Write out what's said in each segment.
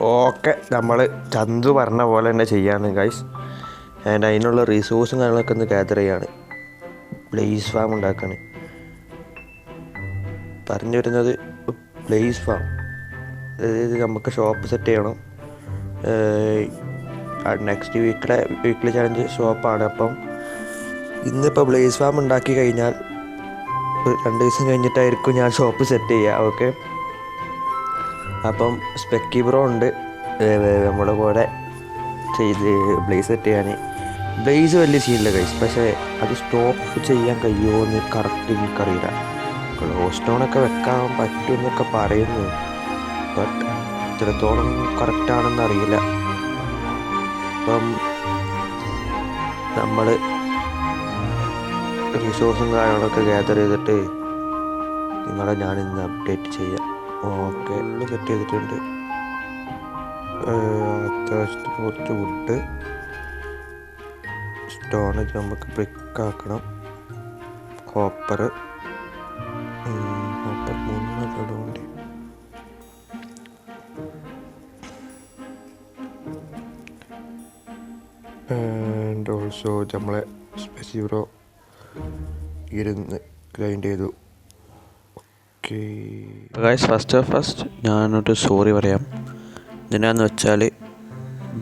Okay, നമ്മൾ ചന്തു പറഞ്ഞ പോലെ തന്നെ ചെയ്യാണ് ഗൈസ്. ആൻഡ് അതിനുള്ള റിസോഴ്സും കാര്യങ്ങളൊക്കെ ഒന്ന് ഗ്യാദർ ചെയ്യാണ്. ബ്ലേസ് ഫാം ഉണ്ടാക്കുകയാണ്. പറഞ്ഞു വരുന്നത് ബ്ലേസ് ഫാം, അതായത് നമുക്ക് ഷോപ്പ് സെറ്റ് ചെയ്യണം. നെക്സ്റ്റ് വീക്കിലെ ചാലഞ്ച് ഷോപ്പാണ്. അപ്പം ഇന്നിപ്പോൾ ബ്ലേസ് ഫാം ഉണ്ടാക്കി കഴിഞ്ഞാൽ 2 ദിവസം കഴിഞ്ഞിട്ടായിരിക്കും ഞാൻ ഷോപ്പ് സെറ്റ് ചെയ്യുക. ഓക്കെ, അപ്പം സ്പെക്കി ബ്രോ ഉണ്ട് നമ്മുടെ കൂടെ ചെയ്ത് ബ്ലേസ് സെറ്റ് ചെയ്യാൻ. ബ്ലേസ് വലിയ സീനില്ല ഗൈസ്, പക്ഷേ അത് സ്റ്റോപ്പ് ചെയ്യാൻ കഴിയുമോ എന്ന് കറക്റ്റ് എനിക്കറിയില്ല. ഗ്ലോ സ്റ്റോണൊക്കെ വെക്കാൻ പറ്റുമെന്നൊക്കെ പറയുന്നു, ബട്ട് ഇത്രത്തോളം കറക്റ്റാണെന്ന് അറിയില്ല. അപ്പം നമ്മൾ റിസോഴ്സും കാര്യങ്ങളൊക്കെ ഗ്യാദർ ചെയ്തിട്ട് നിങ്ങളെ ഞാനിന്ന് അപ്ഡേറ്റ് ചെയ്യാം. ഓക്കെ, ഉള്ളു സെറ്റ് ചെയ്തിട്ടുണ്ട്. അത്യാവശ്യത്തിന് കുറച്ച് വുഡ്, സ്റ്റോൺ നമുക്ക് ബ്രിക്ക് ആക്കണം. കോപ്പർ 3 വേണ്ടി. ആൻഡ് ഓൾസോ നമ്മളെ സ്പെസി ബ്രോ ഇരുന്ന് ഗ്രൈൻഡ് ചെയ്തു. ഓക്കെ ഗൈസ്, ഫസ്റ്റ് ഞാനൊരു സോറി പറയാം. എന്തിനാന്ന് വെച്ചാൽ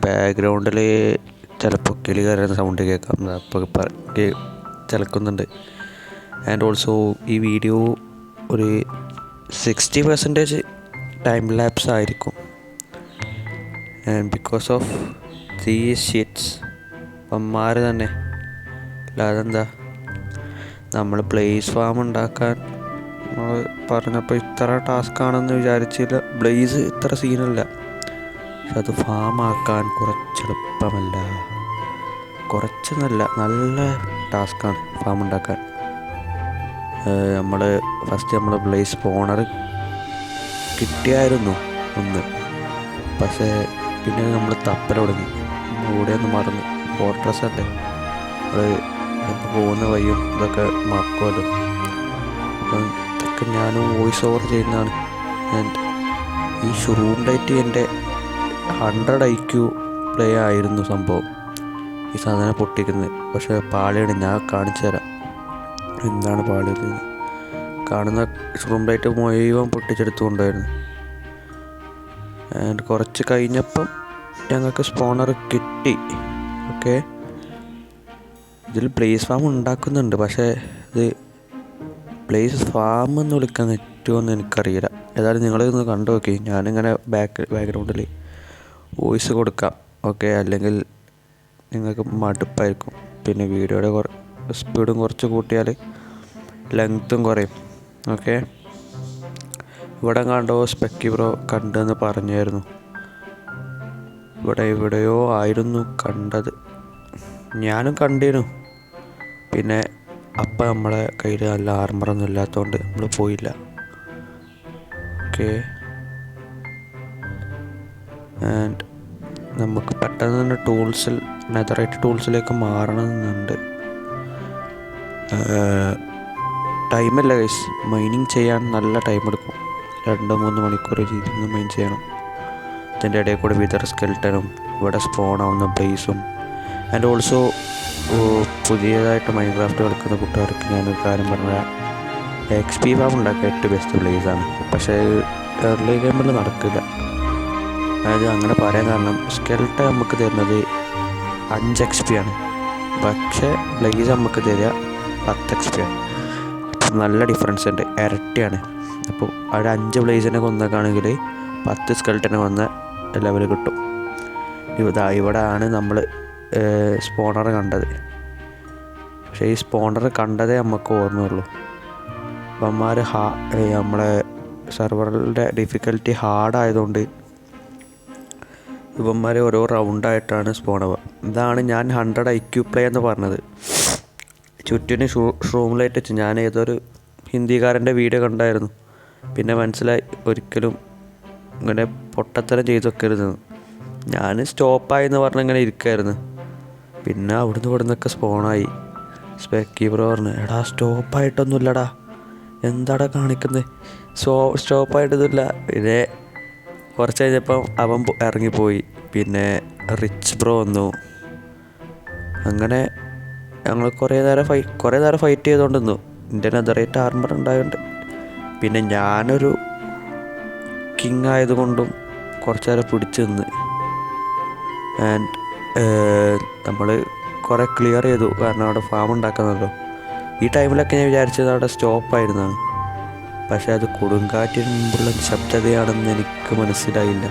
ബാക്ക്ഗ്രൗണ്ടിൽ ചിലപ്പോൾ കിളി കയറുന്ന സൗണ്ട് കേൾക്കാം, അപ്പോൾ ചിലക്കുന്നുണ്ട്. ആൻഡ് ഓൾസോ ഈ വീഡിയോ ഒരു 60% ടൈം ലാപ്സ് ആയിരിക്കും. And because of these Shih Tzu അമ്മമാർ തന്നെ. അല്ലാതെന്താ, നമ്മൾ ബ്ലേസ് ഫാം ഉണ്ടാക്കാൻ പറഞ്ഞപ്പോൾ ഇത്ര ടാസ്ക് ആണെന്ന് വിചാരിച്ചില്ല. ബ്ലേസ് ഇത്ര സീനല്ല, പക്ഷെ അത് ഫാം ആക്കാൻ കുറച്ചെളുപ്പമല്ല. കുറച്ചെന്നല്ല, നല്ല ടാസ്ക്കാണ് ഫാം ഉണ്ടാക്കാൻ. നമ്മൾ ബ്ലേസ് സ്പോണർ കിട്ടിയായിരുന്നു ഒന്ന്, പക്ഷേ പിന്നെ നമ്മൾ തപ്പൽ തുടങ്ങി. ഓടിയൊന്ന് മറന്നു. ഫോർട്രസ് അല്ലേ, അത് ഇപ്പോൾ പോകുന്ന വഴിയും ഇതൊക്കെ മറക്കുമല്ലോ. അപ്പം ഇതൊക്കെ ഞാനും വോയിസ് ഓവർ ചെയ്യുന്നതാണ്. ആൻഡ് ഈ ഷൂം ഡേറ്റ് എൻ്റെ 100 IQ പ്ലേ ആയിരുന്നു സംഭവം, ഈ സാധനം പൊട്ടിക്കുന്നത്. പക്ഷേ പാളിയാണ്, ഞാൻ കാണിച്ചു തരാം എന്താണ് പാളിയത്. കാണുന്ന ഷൂം ഡേറ്റ് മുഴുവൻ പൊട്ടിച്ചെടുത്തുകൊണ്ടായിരുന്നു. ആൻഡ് കുറച്ച് കഴിഞ്ഞപ്പം ഞങ്ങൾക്ക് സ്പോണർ കിട്ടി. ഓക്കെ, ഇതിൽ ബ്ലേസ് ഫാം ഉണ്ടാക്കുന്നുണ്ട്, പക്ഷേ ഇത് ബ്ലേസ് ഫാം എന്ന് വിളിക്കാൻ പറ്റുമോ എന്ന് എനിക്കറിയില്ല. ഏതായാലും നിങ്ങളിതൊന്ന് കണ്ടു നോക്കി. ഞാനിങ്ങനെ ബാക്ക്ഗ്രൗണ്ടിൽ വോയിസ് കൊടുക്കാം. ഓക്കെ, അല്ലെങ്കിൽ നിങ്ങൾക്ക് മടുപ്പായിരിക്കും. പിന്നെ വീഡിയോയുടെ സ്പീഡും കുറച്ച് കൂട്ടിയാൽ ലെങ്ത്തും കുറയും. ഓക്കെ, ഇവിടെ കണ്ടോ സ്പെക്കി ബ്രോ കണ്ടെന്ന് പറഞ്ഞായിരുന്നു. എവിടെയോ ആയിരുന്നു കണ്ടത്, ഞാനും കണ്ടിരുന്നു. പിന്നെ അപ്പം നമ്മളെ കയ്യിൽ നല്ല ആർമറൊന്നും ഇല്ലാത്തതുകൊണ്ട് നമ്മൾ പോയില്ല. ഓക്കെ, ആൻഡ് നമുക്ക് പെട്ടെന്ന് തന്നെ നെതറൈറ്റ് ടൂൾസിലേക്ക് മാറണമെന്നുണ്ട്. ടൈമല്ല ഗൈസ്, മൈനിങ് ചെയ്യാൻ നല്ല ടൈം എടുക്കും. 2-3 മണിക്കൂർ ഇരുന്ന് മൈൻ ചെയ്യണം. ഇതിൻ്റെ ഇടയിൽ കൂടെ വിതർ സ്കെൽട്ടനും ഇവിടെ സ്പോൺ ആവുന്ന ബ്ലേസും. ആൻഡ് ഓൾസോ പുതിയതായിട്ട് മൈൻക്രാഫ്റ്റ് കളിക്കുന്ന കൂട്ടുകാർക്ക് ഞാനൊരു കാര്യം പറഞ്ഞാൽ, XP ഫാം ഉണ്ടാക്കാൻ ഏറ്റവും ബെസ്റ്റ് ബ്ലേസാണ്. പക്ഷേ ഏർലി ഗെയിമിൽ നടക്കില്ല. അതായത് അങ്ങനെ പറയാൻ കാരണം, സ്കെൽട്ട നമുക്ക് തരുന്നത് 5 XP ആണ്, പക്ഷേ ബ്ലേസ് നമുക്ക് തരിക 10 XP ആണ്. അപ്പം നല്ല ഡിഫറൻസ് ഉണ്ട്, ഇരട്ടിയാണ്. അപ്പോൾ അവിടെ 5 ബ്ലേസിനെ കൊന്നൊക്കെയാണെങ്കിൽ 10 സ്കെൽട്ടനെ കൊന്ന ലെവൽ കിട്ടും. ഇവിടെ ആണ് നമ്മൾ സ്പോണർ കണ്ടത്. പക്ഷേ ഈ സ്പോണർ കണ്ടതേ നമുക്ക് ഓർമ്മയുള്ളൂ. അമ്മമാർ നമ്മളെ സെർവറിൻ്റെ ഡിഫിക്കൽറ്റി ഹാർഡായതുകൊണ്ട് ഇവന്മാരെ ഓരോ റൗണ്ടായിട്ടാണ് സ്പോൺ ആവുക. ഇതാണ് ഞാൻ 100 IQ പ്ലേ എന്ന് പറഞ്ഞത്. ചുറ്റിന് ഷൂം ലൈറ്റ് വെച്ച് ഞാൻ ഏതൊരു ഹിന്ദിക്കാരൻ്റെ വീഡിയോ കണ്ടായിരുന്നു. പിന്നെ മനസ്സിലായി ഒരിക്കലും ഇങ്ങനെ പൊട്ടത്തരം ചെയ്ത് വെക്കരുതെന്ന്. ഞാൻ സ്റ്റോപ്പായെന്ന് പറഞ്ഞ് ഇങ്ങനെ ഇരിക്കുമായിരുന്നു. പിന്നെ ഇവിടുന്നൊക്കെ സ്പോണായി. സ്പെക്കി ബ്രോ പറഞ്ഞു, എടാ സ്റ്റോപ്പായിട്ടൊന്നുമില്ലടാ, എന്താടാ കാണിക്കുന്നത്, സ്റ്റോപ്പായിട്ടൊന്നുമില്ല. പിന്നെ കുറച്ച് കഴിഞ്ഞപ്പം അവൻ ഇറങ്ങിപ്പോയി. പിന്നെ റിച്ച് ബ്രോ വന്നു. അങ്ങനെ ഞങ്ങൾ കുറേ നേരം ഫൈറ്റ് ചെയ്തുകൊണ്ട് നിന്നു. എൻ്റെ നെതറേറ്റ് ആർമർ ഉണ്ടായതുകൊണ്ട്. പിന്നെ ഞാനൊരു കിങ് ആയതുകൊണ്ടും കുറച്ച് നേരം പിടിച്ച് നിന്ന്. ആൻഡ് നമ്മൾ കുറേ ക്ലിയർ ചെയ്തു, കാരണം അവിടെ ഫാം ഉണ്ടാക്കുന്നല്ലോ. ഈ ടൈമിലൊക്കെ ഞാൻ വിചാരിച്ചത് അവിടെ സ്റ്റോപ്പായിരുന്നാണ്. പക്ഷേ അത് കൊടുങ്കാറ്റിന് മുമ്പുള്ള ശബ്ദതയാണെന്ന് എനിക്ക് മനസ്സിലായില്ല.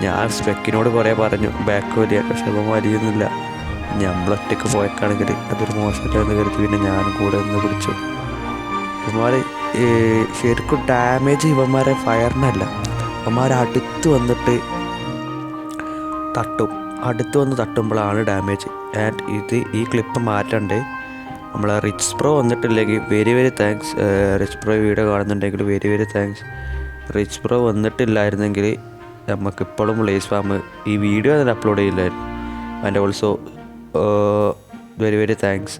ഞാൻ സ്പെക്കിനോട് കുറേ പറഞ്ഞു ബാക്ക് വലിയ, പക്ഷെ അവൻ വലിയൊന്നുമില്ല. നമ്മളൊറ്റയ്ക്ക് പോയേക്കാണെങ്കിൽ അതൊരു മോശമല്ലെന്ന് കരുതി പിന്നെ ഞാനും കൂടെ നിന്ന് പിടിച്ചു. ഇവന്മാർ ശരിക്കും ഡാമേജ് ഇവന്മാരെ ഫയറിനല്ല, ഇവന്മാർ അടുത്ത് വന്ന് തട്ടുമ്പോഴാണ് ഡാമേജ്. ആൻഡ് ഈ ക്ലിപ്പ് മാറ്റണ്ട്. നമ്മൾ റിച്ച് പ്രോ വന്നിട്ടില്ലെങ്കിൽ very thanks. Rich Pro video കാണുന്നുണ്ടെങ്കിൽ വെരി താങ്ക്സ്. റിച്ച് പ്രോ വന്നിട്ടില്ലായിരുന്നെങ്കിൽ നമുക്കിപ്പോഴും ബ്ലേസ് ഫാം ഈ വീഡിയോ തന്നെ അപ്ലോഡ് ചെയ്യില്ലായിരുന്നു. And also very thanks.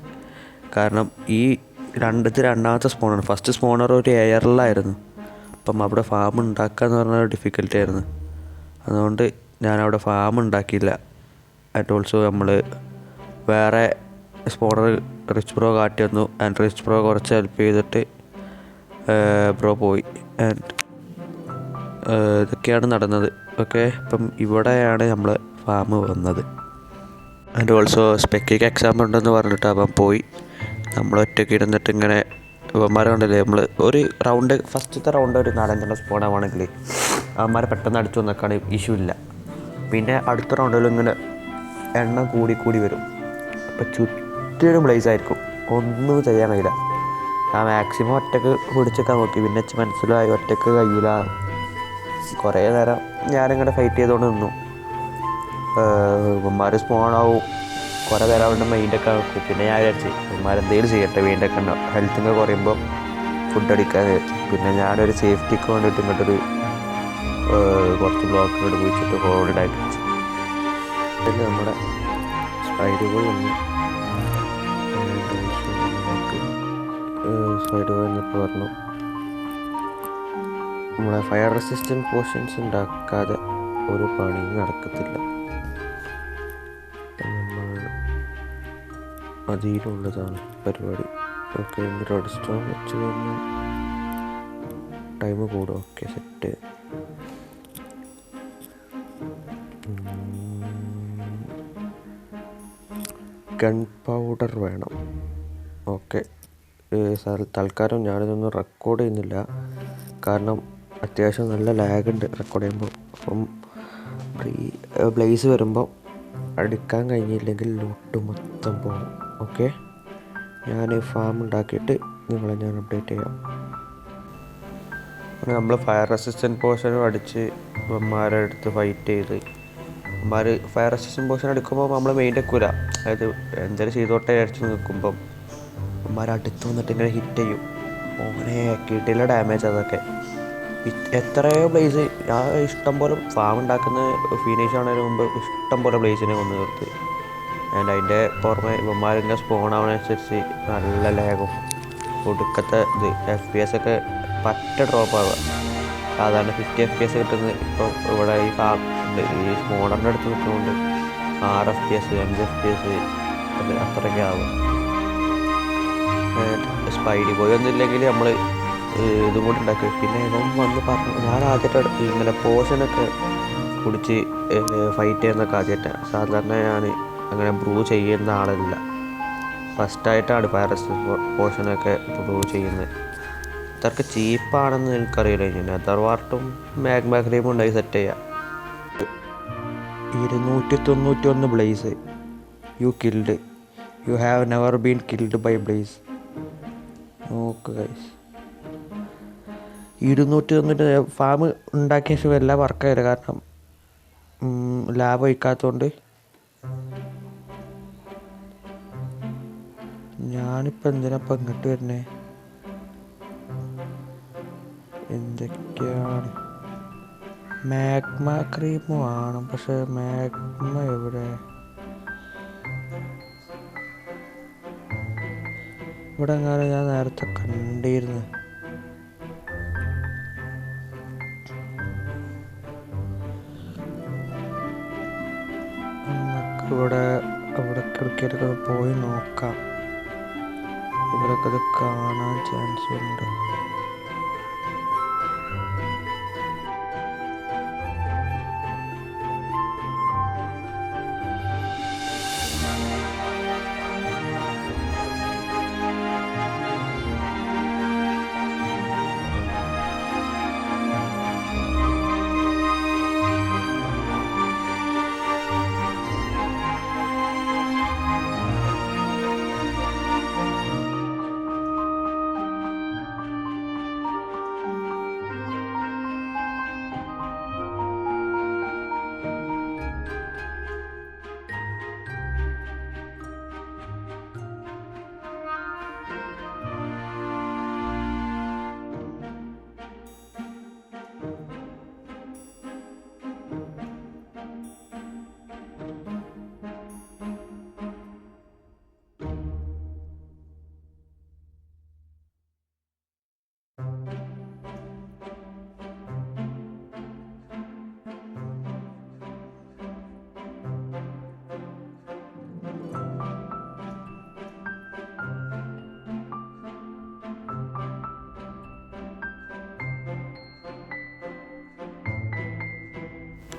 കാരണം ഈ രണ്ടാമത്തെ സ്പോണർ, ഫസ്റ്റ് സ്പോണർ ഒരു എയറിലായിരുന്നു. അപ്പം അവിടെ ഫാം ഉണ്ടാക്കുക എന്ന് പറഞ്ഞാൽ ഡിഫിക്കൽട്ടി ആയിരുന്നു. അതുകൊണ്ട് ഞാനവിടെ ഫാം ഉണ്ടാക്കിയില്ല. ആൻഡ് ഓൾസോ നമ്മൾ വേറെ സ്പോണർ റിച്ച് ബ്രോ കാട്ടി വന്നു. ആൻഡ് റിച്ച് ബ്രോ കുറച്ച് ഹെൽപ്പ് ചെയ്തിട്ട് ബ്രോ പോയി. ആൻഡ് ഇതൊക്കെയാണ് നടന്നത്. ഓക്കെ, ഇപ്പം ഇവിടെയാണ് നമ്മൾ ഫാം വന്നത്. ആൻഡ് ഓൾസോ സ്പെക്കിക്ക് എക്സാം ഉണ്ടെന്ന് പറഞ്ഞിട്ട് അവൻ പോയി. നമ്മളൊറ്റയ്ക്ക് ഇരുന്നിട്ട് ഇങ്ങനെ അവന്മാരെ കണ്ടില്ലേ, നമ്മൾ ഒരു റൗണ്ട്, ഫസ്റ്റത്തെ റൗണ്ട് ഒരു 4-5 സ്പോൺ ആവുകയാണെങ്കിൽ അവന്മാരെ പെട്ടെന്ന് അടിച്ചു വന്നേക്കാണ് ഇഷ്യൂ ഇല്ല. പിന്നെ അടുത്ത റൗണ്ടിലും ഇങ്ങനെ എണ്ണം കൂടി വരും. അപ്പം ചുറ്റിനും ബ്ലേസ് ആയിരിക്കും, ഒന്നും ചെയ്യാൻ കഴിയില്ല. ഞാൻ മാക്സിമം ഒറ്റയ്ക്ക് പിടിച്ചൊക്കെ നോക്കി. പിന്നെ മനസ്സിലായി ഒറ്റയ്ക്ക് കഴിയില്ല. കുറേ നേരം ഞാനിങ്ങനെ ഫൈറ്റ് ചെയ്തുകൊണ്ട് നിന്നു. ഇവന്മാർ സ്പോണാവും, കുറേ നേരം അവരുടെ മൈൻഡൊക്കെ നോക്കും. പിന്നെ ഞാൻ വിചാരിച്ചു ഇവന്മാരെന്തെങ്കിലും ചെയ്യട്ടെ, മൈൻഡൊക്കെ ഉണ്ടാവും, ഹെൽത്തിങ്ങ് കുറയുമ്പോൾ ഫുഡ് അടിക്കാൻ വിചാരിച്ചു. പിന്നെ ഞാനൊരു സേഫ്റ്റിക്ക് വേണ്ടിയിട്ട് ഇങ്ങോട്ടൊരു കുറച്ച് ബ്ലോക്ക് ഇങ്ങോട്ട് കുഴിച്ചിട്ട് ഹോൾഡാക്കി വെച്ചു. പിന്നെ നമ്മുടെ സ്പൈഡർ ബോയ് വന്നു. സ്പൈഡർ ബോയ് എന്നിട്ട് പറഞ്ഞു നമ്മളെ ഫയർ റെസിസ്റ്റൻറ്റ് പോർഷൻസ് ഉണ്ടാക്കാതെ ഒരു പണിയും നടക്കത്തില്ല. നമ്മൾ അതിലുള്ളതാണ് പരിപാടി. ഓക്കെ, റെഡ് സ്റ്റോൺ വെച്ച് കഴിഞ്ഞ് ടൈം കൂടും. Okay, set. ഗൺ പൗഡർ വേണം. ഓക്കെ, തൽക്കാലം ഞാനിതൊന്നും റെക്കോർഡ് ചെയ്യുന്നില്ല, കാരണം അത്യാവശ്യം നല്ല ലാഗുണ്ട് റെക്കോർഡ് ചെയ്യുമ്പോൾ. അപ്പം ബ്ലേസ് വരുമ്പോൾ അടുക്കാൻ കഴിഞ്ഞില്ലെങ്കിൽ ലൂട്ട് മൊത്തം പോകും. ഓക്കെ, ഞാൻ ഫാം ഉണ്ടാക്കിയിട്ട് നിങ്ങളെ ഞാൻ അപ്ഡേറ്റ് ചെയ്യാം. നമ്മൾ ഫയർ റെസിസ്റ്റൻറ്റ് പോർഷനും അടിച്ച് ഇവന്മാരെ അടുത്ത് ഫൈറ്റ് ചെയ്ത്, ഇവന്മാർ ഫയർ റെസിസ്റ്റൻറ്റ് പോർഷൻ എടുക്കുമ്പോൾ നമ്മൾ മെയിൻ വെക്കൂല, അതായത് എന്തെങ്കിലും ചെയ്തോട്ടെ അടിച്ച് നിൽക്കുമ്പം ഇവന്മാർ അടുത്ത് വന്നിട്ട് ഇങ്ങനെ ഹിറ്റ് ചെയ്യും. ഓനെ കിട്ടില്ല ഡാമേജ്. അതൊക്കെ എത്രയോ ബ്ലേസ് ഞാൻ ഇഷ്ടംപോലെ ഫാം ഉണ്ടാക്കുന്ന ഫിനിഷ് ആവുന്നതിന് മുമ്പ് ഇഷ്ടംപോലെ ബ്ലേസിനെ വന്ന് നിർത്തി. ആൻഡ് അതിൻ്റെ പുറമെ ഇവന്മാരിങ്ങനെ സ്പോൺ ആവുന്നതനുസരിച്ച് നല്ല ലാഗും ഒടുക്കത്തെ FPS ഒക്കെ പറ്റ ഡ്രോപ്പ് ആവുക. സാധാരണ 50 FPS കിട്ടുന്നത് ഇപ്പോൾ ഇവിടെ ഈ സ്പോണറിൻ്റെ അടുത്ത് നിൽക്കുന്നതുകൊണ്ട് 6 FPS 5 FPS അത്രയൊക്കെ ആവും. സ്പൈഡി ബോയ് ഒന്നുമില്ലെങ്കിൽ നമ്മൾ ഇതും കൂടി ഉണ്ടാക്കി. പിന്നെ ഇവൻ വന്ന് പറഞ്ഞു, ഞാൻ ആദ്യമായിട്ട് ഇങ്ങനെ പോർഷനൊക്കെ കുടിച്ച് ഫൈറ്റ് ചെയ്യുന്നതൊക്കെ ആദ്യമായിട്ടാണ്. സാധാരണ ഞാൻ അങ്ങനെ ബ്രൂ ചെയ്യുന്ന ആളല്ല, ഫസ്റ്റായിട്ടാണ് ഫയർ റെസിസ്റ്റൻറ്റ് പോർഷനൊക്കെ ബ്രൂ ചെയ്യുന്നത്. ഇതൊക്കെ ചീപ്പാണെന്ന് എനിക്കറിയില്ല. ഇനി നെതർ വാർട്ടും മാഗ്മ ക്രീമും ഉണ്ടായി സെറ്റ് ചെയ്യാം. 291 blaze. You have never been killed by blaze. Okay guys, 290 farm ഉണ്ടാക്കിയ ശേഷം എല്ലാം വർക്കായില്ല, കാരണം ലാഭം ഒഴിക്കാത്തതുകൊണ്ട്. ഞാനിപ്പോൾ എന്തിനാപ്പം ഇങ്ങോട്ട് വരുന്നേ? എന്തൊക്കെയാണ് മാഗ്മ ക്രീം വേണം, പക്ഷെ മാഗ്മ എവിടെ? ഇവിടെ എങ്ങനെ ഞാൻ നേരത്തെ കണ്ടിരുന്നു. ഇവിടെ അവിടെ കിടക്കിയിട്ടൊക്കെ പോയി നോക്കാം. ഇവരൊക്കെ ഇത് കാണാൻ ചാൻസ് ഉണ്ട്.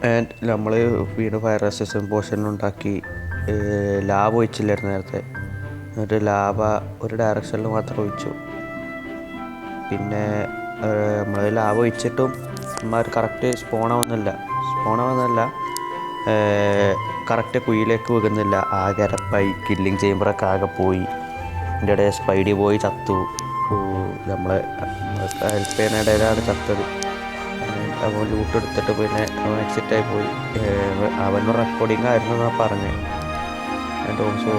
ആൻഡ് നമ്മൾ വീണ്ടും ഫയർ റെസിസ്റ്റൻസ് പോഷൻ ഉണ്ടാക്കി. ലാവ ഒഴിച്ചില്ലായിരുന്നു നേരത്തെ, എന്നിട്ട് ലാവ ഒരു ഡയറക്ഷനിൽ മാത്രം ഒഴിച്ചു. പിന്നെ നമ്മൾ ലാവ ഒഴിച്ചിട്ടും അമ്മമാർ കറക്റ്റ് സ്പോണാവുന്നില്ല, കറക്റ്റ് കുയിലേക്ക് വെക്കുന്നില്ല. ആകെ അരപ്പായി. കില്ലിങ് ചേമ്പറൊക്കെ ആകെ പോയി. എൻ്റെ ഇടയിൽ സ്പൈഡി പോയി ചത്തു. നമ്മൾ ഹെൽപ്പ് ചെയ്യുന്നതിനിടയിലാണ് ചത്തത്. അവൻ ലൂട്ട് എടുത്തിട്ട് പിന്നെ എക്സിറ്റായി പോയി. അവൻ്റെ റെക്കോർഡിങ് ആയിരുന്നു എന്നാണ് പറഞ്ഞത്. ആൻഡ് ഓൾസോ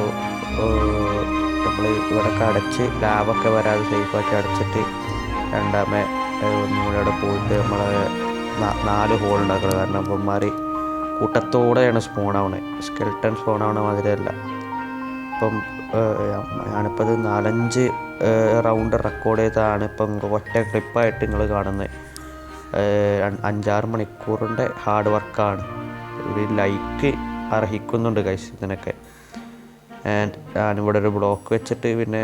നമ്മൾ ഇവിടെയൊക്കെ അടച്ച് ലാബൊക്കെ വരാതെ സേഫാക്കി അടച്ചിട്ട് രണ്ടാമേ ഒന്നുകൂടെ അവിടെ പോയിട്ട് നമ്മൾ 4 ഹോൾ ഉണ്ടാക്കണം. കാരണം അപ്പന്മാർ കൂട്ടത്തോടെയാണ് സ്പോണാവണേ. സ്കെൽട്ടൺ സ്പോണാവണ മാതിരിയല്ല. ഇപ്പം ഞാനിപ്പോൾ അത് 4-5 റൗണ്ട് റെക്കോർഡ് ചെയ്തതാണ് ഇപ്പം ഒറ്റ ക്ലിപ്പായിട്ട് നിങ്ങൾ കാണുന്നത്. 5-6 മണിക്കൂറിൻ്റെ ഹാർഡ് വർക്കാണ്. ഒരു ലൈക്ക് അർഹിക്കുന്നുണ്ട് ഗൈസ് ഇതിനൊക്കെ. ആൻഡ് ഞാനിവിടെ ഒരു ബ്ലോക്ക് വെച്ചിട്ട് പിന്നെ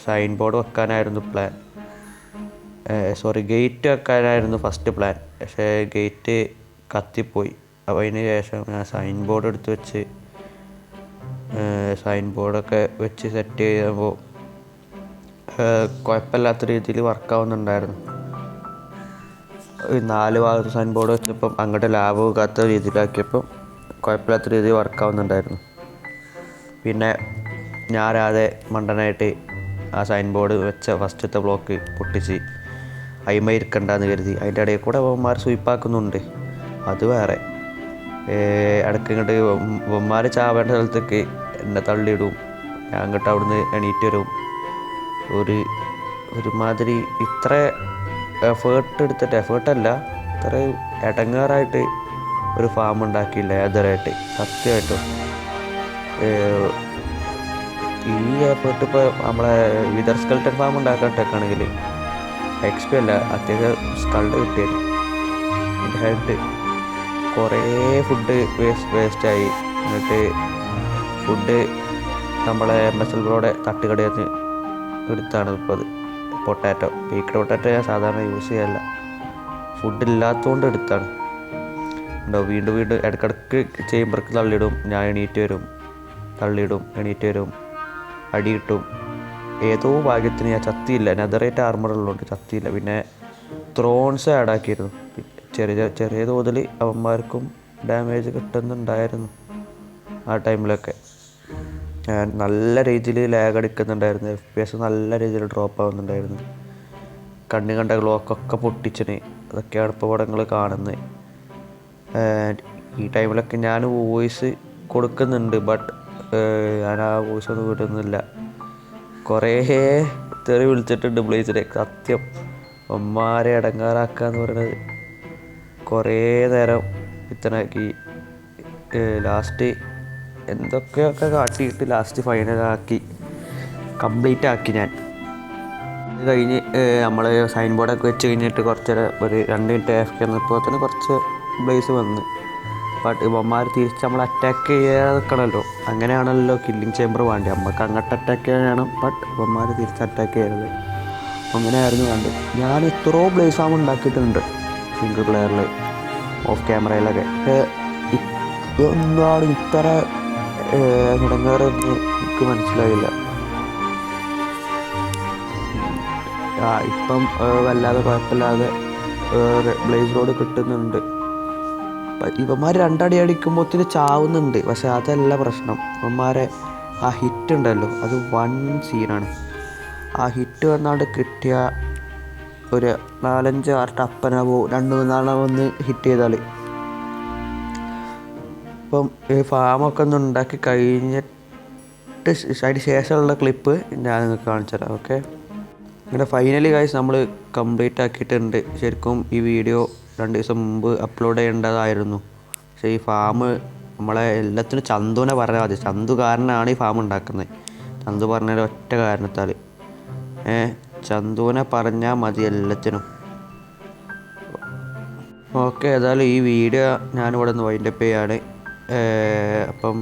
സൈൻ ബോർഡ് വെക്കാനായിരുന്നു പ്ലാൻ. ഗേറ്റ് വെക്കാനായിരുന്നു ഫസ്റ്റ് പ്ലാൻ. പക്ഷേ ഗേറ്റ് കത്തിപ്പോയി. അപ്പോൾ അതിന് ശേഷം ഞാൻ സൈൻ ബോർഡ് എടുത്ത് വെച്ച് സൈൻ ബോർഡൊക്കെ വെച്ച് സെറ്റ് ചെയ്യുമ്പോൾ കുഴപ്പമില്ലാത്ത രീതിയിൽ വർക്കാവുന്നുണ്ടായിരുന്നു. 4 ഭാഗത്ത് സൈൻ ബോർഡ് വെച്ചപ്പം അങ്ങോട്ട് ലാഭം പോകാത്ത രീതിയിലാക്കിയപ്പം കുഴപ്പമില്ലാത്ത രീതിയിൽ വർക്കാവുന്നുണ്ടായിരുന്നു. പിന്നെ ഞാനാതെ മണ്ടനായിട്ട് ആ സൈൻ ബോർഡ് വെച്ച ഫസ്റ്റത്തെ ബ്ലോക്ക് പൊട്ടിച്ച് അയിമ ഇരിക്കണ്ടെന്ന് കരുതി. അതിൻ്റെ ഇടയിൽ കൂടെ അവന്മാർ സ്വീപ്പാക്കുന്നുണ്ട്. അത് വേറെ. ഇടയ്ക്ക് ഇങ്ങോട്ട് അവന്മാർ ചാവേണ്ട സ്ഥലത്തേക്ക് എന്നെ തള്ളിയിടും. ഞാൻ അങ്ങോട്ട് അവിടുന്ന് എണീറ്റ് വരും. ഒരുമാതിരി ഇത്ര എഫേർട്ടല്ല, ഇത്ര ഇടങ്ങാറായിട്ട് ഒരു ഫാം ഉണ്ടാക്കിയില്ല ഏതരായിട്ട് സത്യമായിട്ടും. ഈ എഫേർട്ട് ഇപ്പോൾ നമ്മളെ വിതർ സ്കെൽട്ടൺ ഫാം ഉണ്ടാക്കാട്ടൊക്കെയാണെങ്കിൽ XP അല്ല, അത്യാവശ്യം സ്കൾഡ് കിട്ടിയത്. എൻ്റെ ഹെഡ് കുറേ ഫുഡ് വേസ്റ്റായി. എന്നിട്ട് ഫുഡ് നമ്മളെ MSL ബ്രോയുടെ തട്ടുകടയിൽ നിന്ന് എടുത്താണ് ഇപ്പോൾ അത്. പൊട്ടാറ്റോ, ബേക്ക്ഡ് പൊട്ടാറ്റോ ഞാൻ സാധാരണ യൂസ് ചെയ്യല്ല. ഫുഡ് ഇല്ലാത്തതുകൊണ്ട് എടുത്താണ്. ഉണ്ടോ വീണ്ടും ഇടയ്ക്കിടയ്ക്ക് ചേമ്പർക്ക് തള്ളിയിടും. ഞാൻ എണീറ്റ് വരും, തള്ളിയിടും, എണീറ്റ് വരും, അടി കിട്ടും. ഏതോ ഭാഗ്യത്തിന് ഞാൻ ചത്തിയില്ല. നെതറേറ്റ് ആർമറുള്ളതുകൊണ്ട് ചത്തിയില്ല. പിന്നെ ത്രോൺസ് ആഡാക്കിയിരുന്നു. ചെറിയ തോതിൽ അവന്മാർക്കും ഡാമേജ് കിട്ടുന്നുണ്ടായിരുന്നു ആ ടൈമിലൊക്കെ. നല്ല രീതിയിൽ ലാഗ് അടിക്കുന്നുണ്ടായിരുന്നു. FPS നല്ല രീതിയിൽ ഡ്രോപ്പ് ആവുന്നുണ്ടായിരുന്നു. കണ്ണു കണ്ട ഗ്ലോക്കൊക്കെ പൊട്ടിച്ചിന്. അതൊക്കെയാണ് ഇപ്പോൾ ഇവിടെ നിങ്ങൾ കാണുന്നത്. ഈ ടൈമിലൊക്കെ ഞാൻ വോയിസ് കൊടുക്കുന്നുണ്ട്, ബട്ട് ഞാൻ ആ വോയിസ് ഒന്നും വിടുന്നില്ല. കുറേ തെറി വിളിച്ചിട്ടുണ്ട് ബ്ലേസിനെ. സത്യം അമ്മമാരെ ഇടങ്ങാറാക്കുക എന്ന് പറയുന്നത്. കുറേ നേരം പിത്തനാക്കി ലാസ്റ്റ് എന്തൊക്കെയൊക്കെ കാട്ടിയിട്ട് ലാസ്റ്റ് ഫൈനലാക്കി കംപ്ലീറ്റ് ആക്കി ഞാൻ. അത് കഴിഞ്ഞ് നമ്മൾ സൈൻ ബോർഡൊക്കെ വെച്ച് കഴിഞ്ഞിട്ട് കുറച്ച് ഒരു 2 മിനിറ്റ് AFK വന്നപ്പോൾ തന്നെ കുറച്ച് ബ്ലേസ് വന്ന്. ബട്ട് ഇവന്മാർ തിരിച്ച് നമ്മൾ അറ്റാക്ക് ചെയ്യാതെ നിൽക്കണമല്ലോ. അങ്ങനെയാണല്ലോ കില്ലിങ് ചേമ്പർ വേണ്ടത്. നമുക്ക് അങ്ങോട്ട് അറ്റാക്ക് ചെയ്യാനാണ്, ബട്ട് ഇവന്മാർ തിരിച്ച് അറ്റാക്ക് ചെയ്യരുത്. അങ്ങനെയായിരുന്നു വേണ്ടത്. ഞാൻ എത്രയോ ബ്ലേസ് ആകുമ്പോൾ ഉണ്ടാക്കിയിട്ടുണ്ട് സിംഗിൾ പ്ലെയറിൽ, ഓഫ് ക്യാമറയിലൊക്കെ. എന്താണ് ഇത്ര ഇടങ്ങേറെന്ന് എനിക്ക് മനസ്സിലായില്ല. ഇപ്പം വല്ലാതെ കുഴപ്പമില്ലാതെ ബ്ലേസ് റോഡ് കിട്ടുന്നുണ്ട്. ഇവന്മാർ രണ്ടടി അടിക്കുമ്പോഴത്തേന് ചാവുന്നുണ്ട്. പക്ഷെ അതല്ല പ്രശ്നം, ഇവന്മാരെ ആ ഹിറ്റ് ഉണ്ടല്ലോ, അത് വൺ സീനാണ്. ആ ഹിറ്റ് വന്നാണ്ട് കിട്ടിയ ഒരു 4-5 ടപ്പനാവോ 2-3 വന്ന് ഹിറ്റ് ചെയ്താൽ. ഇപ്പം ഈ ഫാമൊക്കെ ഒന്ന് ഉണ്ടാക്കി കഴിഞ്ഞിട്ട് അതിന് ശേഷമുള്ള ക്ലിപ്പ് ഞാൻ നിങ്ങൾക്ക് കാണിച്ചു തരാം. ഓക്കെ, ഇങ്ങനെ ഫൈനലി ഗൈസ് നമ്മൾ കംപ്ലീറ്റ് ആക്കിയിട്ടുണ്ട്. ശരിക്കും ഈ വീഡിയോ 2 ദിവസം മുമ്പ് അപ്ലോഡ് ചെയ്യേണ്ടതായിരുന്നു. പക്ഷേ ഈ ഫാം നമ്മളെ എല്ലാത്തിനും ചന്തുവിനെ പറഞ്ഞാൽ മതി. ചന്തു കാരനാണ് ഈ ഫാം ഉണ്ടാക്കുന്നത്. ചന്തു പറഞ്ഞ ഒറ്റ കാരണത്താൽ ചന്തുവിനെ പറഞ്ഞാൽ മതി എല്ലാത്തിനും. ഓക്കെ, ഏതായാലും ഈ വീഡിയോ ഞാനിവിടെ നിന്ന് വൈൻഡപ്പ് ചെയ്യാണ്. അപ്പം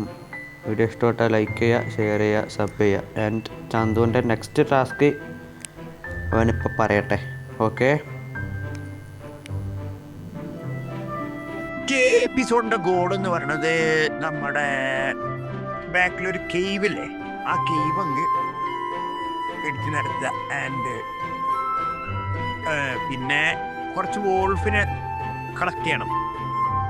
വീഡിയോ ഇഷ്ടപ്പെട്ടാൽ ലൈക്ക് ചെയ്യുക, ഷെയർ ചെയ്യുക, സബ് ചെയ്യുക. ആൻഡ് ചന്തുവിൻ്റെ നെക്സ്റ്റ് ടാസ്ക് അവനിപ്പോൾ പറയട്ടെ. ഓക്കെ, എപ്പിസോഡിന്റെ ഗോൾ എന്ന് പറയുന്നത് നമ്മുടെ ബാക്കിലൊരു കേവില്ലേ, ആ കേവ് അങ്ങ് ഇടിച്ചു നടത്തുക. ആൻഡ് പിന്നെ കുറച്ച് വോൾഫിനെ കളക്ട് ചെയ്യണം.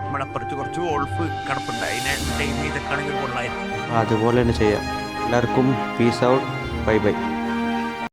നമ്മളപ്പുറത്ത് കുറച്ച് വോൾഫ് കിടപ്പുണ്ട്, അതിനെ ടൈം ചെയ്തൊക്കെ ആണെങ്കിൽ കൊള്ളായിരുന്നു. അതുപോലെ തന്നെ ചെയ്യാം. എല്ലാവർക്കും പീസ് ഔട്ട്, ബൈ ബൈ.